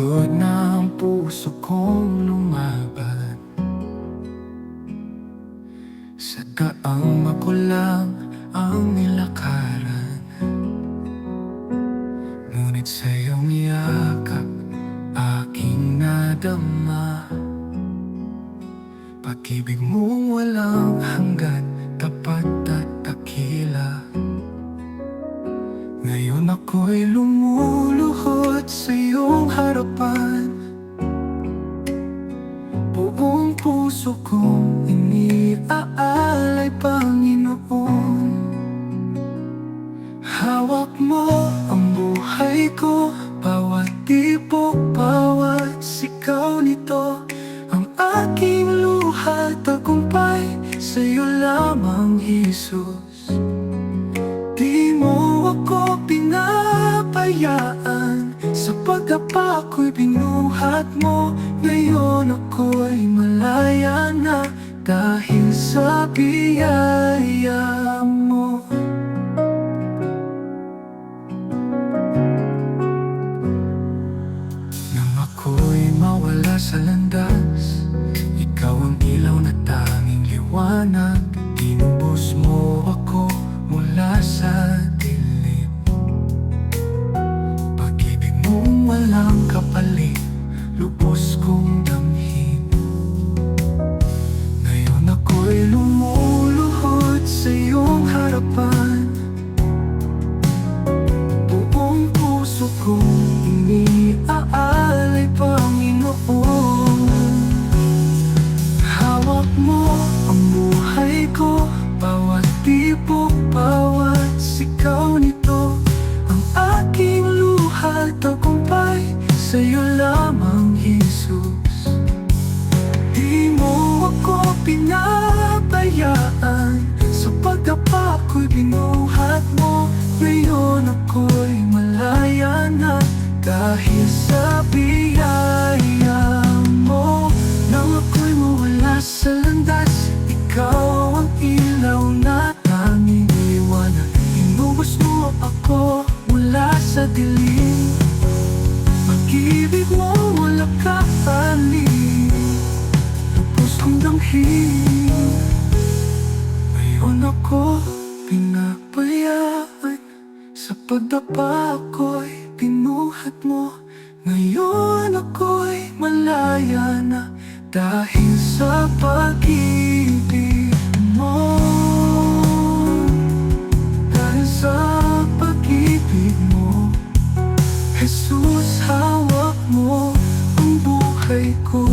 Pagod na ang puso kong lumaban, sagaang makulang ang nilakaran. Ngunit sa iyong yakap aking nadama, pag-ibig mong walang hanggan, tapat at dakila. Ngayon ako'y lumuluhod sa iyong harapan, buong puso kong iniaalay, Panginoon. Hawak mo ang buhay ko, bawat tibok, bawat sigaw nito. Ang aking luha, tagumpay, sa'yo lamang, Jesus. Di mo ako pinabayaan, sa pagdapa ko'y binuhat mo. Ngayon ako'y malaya na, dahil sa biyaya mo. Nang ako'y mawala sa landas, ikaw ang ilaw na tanging liwanag. Tinubos mo ako mula sa dilim, pag-ibig mong walang kapalit, lubos kong damhin. Ngayon ako'y lumuluhod sa iyong harapan, buong puso kong iniaalay, Panginoon. Hawak mo ang buhay ko, bawat tibok, bawat sigaw nito. Ang aking luha, tagumpay, sa'yo lamang, Jesus. Di mo ako pinabayaan, sa pagdapa ko'y binuhat mo. Ngayon ako'y malaya na, dahil sa biyaya mo. Nang ako'y mawala sa landas, ikaw ang ilaw na tanging liwanag. Tinubos mo ako mula sa dilim, pag-ibig mo walang kapalit, lubos kong damhin. Ngayon ako pinabayaan, sa pagdapa ako'y binuhat mo. Ngayon ako'y malaya na, dahil sa pag-ibig mo. Dahil sa pag-ibig mo, Jesus, hawak mo ang buhay ko.